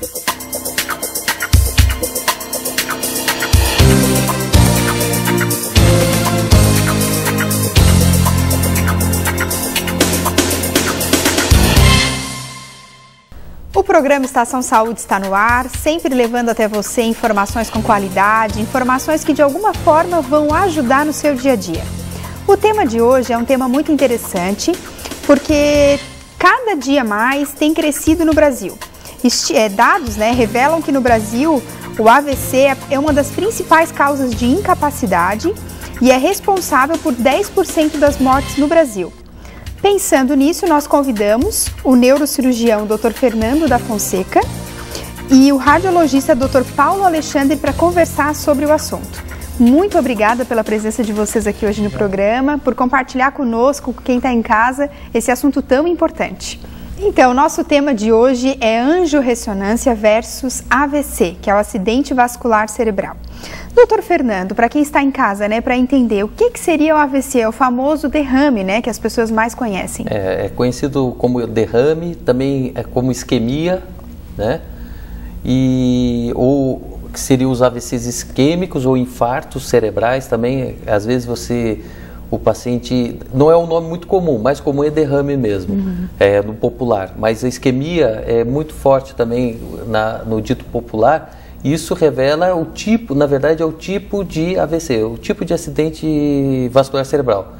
O programa Estação Saúde está no ar, sempre levando até você informações com qualidade, informações que de alguma forma vão ajudar no seu dia a dia. O tema de hoje é um tema muito interessante, porque cada dia mais tem crescido no Brasil. Dados revelam que no Brasil o AVC é uma das principais causas de incapacidade e é responsável por 10% das mortes no Brasil. Pensando nisso, nós convidamos o neurocirurgião Dr. Fernando da Fonseca e o radiologista Dr. Paulo Alexandre para conversar sobre o assunto. Muito obrigada pela presença de vocês aqui hoje no programa, por compartilhar conosco, com quem está em casa, esse assunto tão importante. Então, o nosso tema de hoje é angiorressonância versus AVC, que é o acidente vascular cerebral. Doutor Fernando, para quem está em casa, para entender o que seria o AVC, é o famoso derrame, que as pessoas mais conhecem. É conhecido como derrame, também é como isquemia, ou que seriam os AVCs isquêmicos ou infartos cerebrais também. Às vezes o paciente, não é um nome muito comum, mais comum é derrame mesmo, no popular. Mas a isquemia é muito forte também no dito popular. Isso revela o tipo, na verdade é o tipo de AVC, o tipo de acidente vascular cerebral.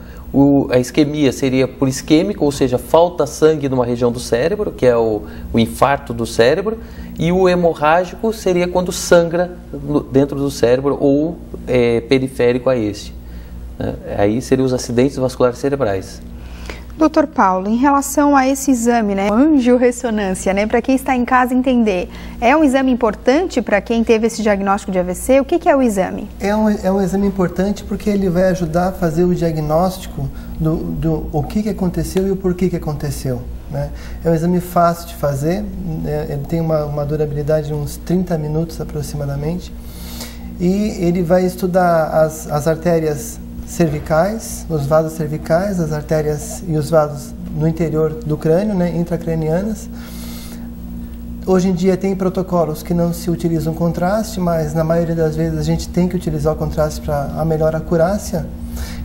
A isquemia seria por isquêmico, ou seja, falta sangue numa região do cérebro, que é o infarto do cérebro, e o hemorrágico seria quando sangra dentro do cérebro ou periférico a este. Aí seriam os acidentes vasculares cerebrais. Doutor Paulo, em relação a esse exame, angiorressonância, para quem está em casa entender, é um exame importante para quem teve esse diagnóstico de AVC? O que é o exame? É um exame importante porque ele vai ajudar a fazer o diagnóstico do o que aconteceu e o porquê que aconteceu. É um exame fácil de fazer, ele tem uma durabilidade de uns 30 minutos aproximadamente, e ele vai estudar as artérias cervicais, os vasos cervicais, as artérias e os vasos no interior do crânio, intracranianas. Hoje em dia tem protocolos que não se utilizam contraste, mas na maioria das vezes a gente tem que utilizar o contraste para a melhor acurácia.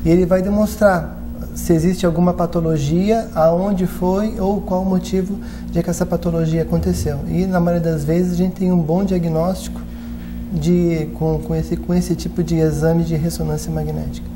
E ele vai demonstrar se existe alguma patologia, aonde foi ou qual o motivo de que essa patologia aconteceu. E na maioria das vezes a gente tem um bom diagnóstico com esse tipo de exame de ressonância magnética.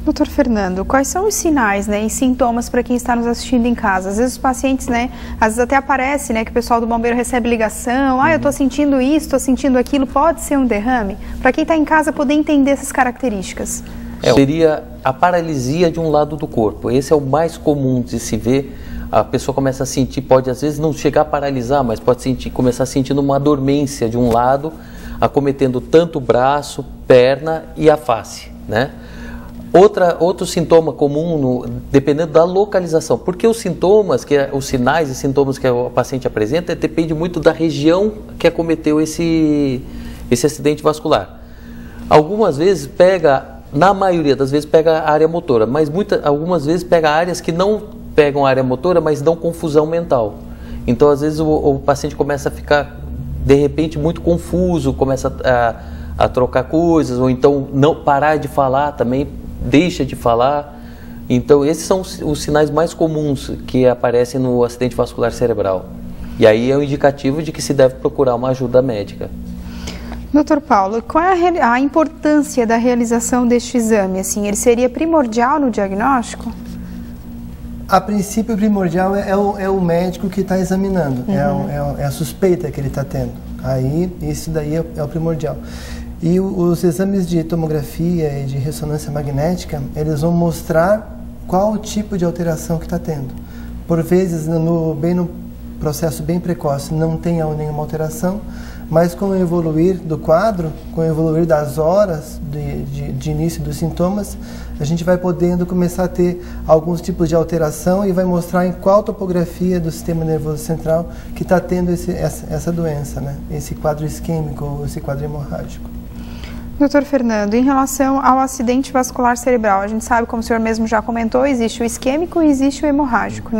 Doutor Fernando, quais são os sinais e sintomas para quem está nos assistindo em casa? Às vezes os pacientes, às vezes até aparece que o pessoal do bombeiro recebe ligação, eu estou sentindo isso, estou sentindo aquilo, pode ser um derrame? Para quem está em casa poder entender essas características. Seria a paralisia de um lado do corpo, esse é o mais comum de se ver. A pessoa começa a sentir, pode às vezes não chegar a paralisar, mas pode começar sentindo uma dormência de um lado, acometendo tanto o braço, perna e a face, Outro sintoma comum, dependendo da localização, porque os sinais e sintomas que o paciente apresenta depende muito da região que acometeu esse acidente vascular. Algumas vezes na maioria das vezes pega a área motora, mas algumas vezes pega áreas que não pegam a área motora, mas dão confusão mental. Então às vezes o paciente começa a ficar de repente muito confuso, começa a trocar coisas, ou então não parar de falar também, deixa de falar. Então esses são os sinais mais comuns que aparecem no acidente vascular cerebral. E aí é um indicativo de que se deve procurar uma ajuda médica. Doutor Paulo, qual é a importância da realização deste exame? Ele seria primordial no diagnóstico? A princípio, primordial é o médico que está examinando, é a suspeita que ele está tendo. Aí, isso daí é o primordial. E os exames de tomografia e de ressonância magnética, eles vão mostrar qual o tipo de alteração que está tendo. Por vezes, bem no processo bem precoce, não tem nenhuma alteração, mas com o evoluir do quadro, com o evoluir das horas de início dos sintomas, a gente vai podendo começar a ter alguns tipos de alteração e vai mostrar em qual topografia do sistema nervoso central que está tendo essa doença, esse quadro isquêmico ou esse quadro hemorrágico. Doutor Fernando, em relação ao acidente vascular cerebral, a gente sabe, como o senhor mesmo já comentou, existe o isquêmico e existe o hemorrágico,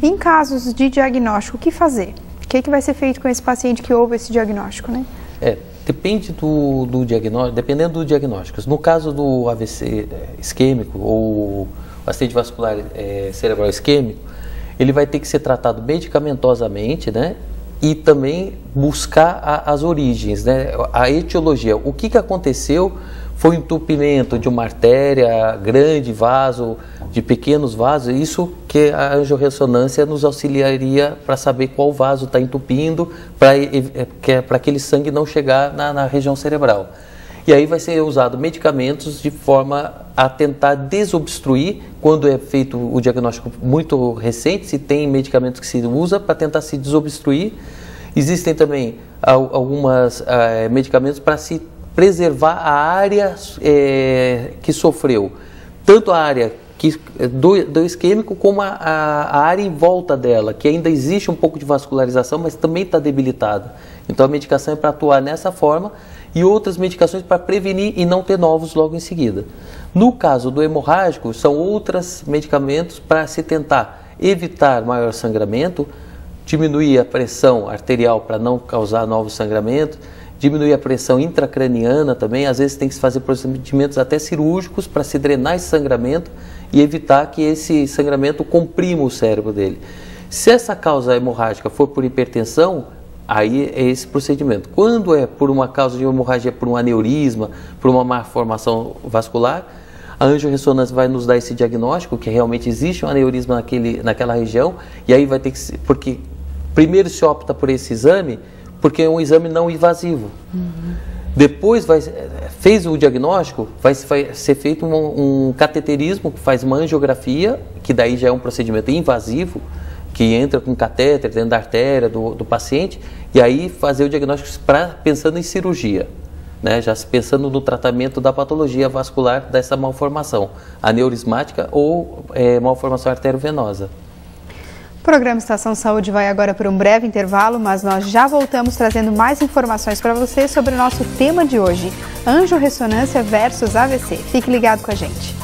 Em casos de diagnóstico, o que fazer? O que vai ser feito com esse paciente que houve esse diagnóstico, né? Depende do diagnóstico, dependendo do diagnóstico. No caso do AVC isquêmico ou acidente vascular cerebral isquêmico, ele vai ter que ser tratado medicamentosamente, né? E também buscar as origens, né? A etiologia. O que aconteceu foi um entupimento de uma artéria, grande vaso, de pequenos vasos. Isso que a angiorressonância nos auxiliaria para saber qual vaso está entupindo, para aquele sangue não chegar na região cerebral. E aí vai ser usado medicamentos de forma a tentar desobstruir, quando é feito o diagnóstico muito recente, se tem medicamentos que se usa para tentar se desobstruir. Existem também alguns medicamentos para se preservar a área que sofreu, tanto a área do isquêmico como a área em volta dela, que ainda existe um pouco de vascularização, mas também está debilitada. Então a medicação é para atuar nessa forma, e outras medicações para prevenir e não ter novos logo em seguida. No caso do hemorrágico, são outros medicamentos para se tentar evitar maior sangramento, diminuir a pressão arterial para não causar novos sangramentos, diminuir a pressão intracraniana também. Às vezes tem que se fazer procedimentos até cirúrgicos para se drenar esse sangramento e evitar que esse sangramento comprima o cérebro dele. Se essa causa hemorrágica for por hipertensão, aí é esse procedimento. Quando é por uma causa de hemorragia, por um aneurisma, por uma malformação vascular, a angiorressonância vai nos dar esse diagnóstico, que realmente existe um aneurisma naquela região, e aí vai ter que ser, porque primeiro se opta por esse exame, porque é um exame não invasivo. Depois fez o diagnóstico, vai ser feito um cateterismo, que faz uma angiografia, que daí já é um procedimento invasivo, que entra com catéter dentro da artéria do paciente, e aí fazer o diagnóstico pensando em cirurgia, né? Já pensando no tratamento da patologia vascular dessa malformação, aneurismática ou malformação arteriovenosa. O programa Estação Saúde vai agora para um breve intervalo, mas nós já voltamos trazendo mais informações para você sobre o nosso tema de hoje, angiorressonância versus AVC. Fique ligado com a gente.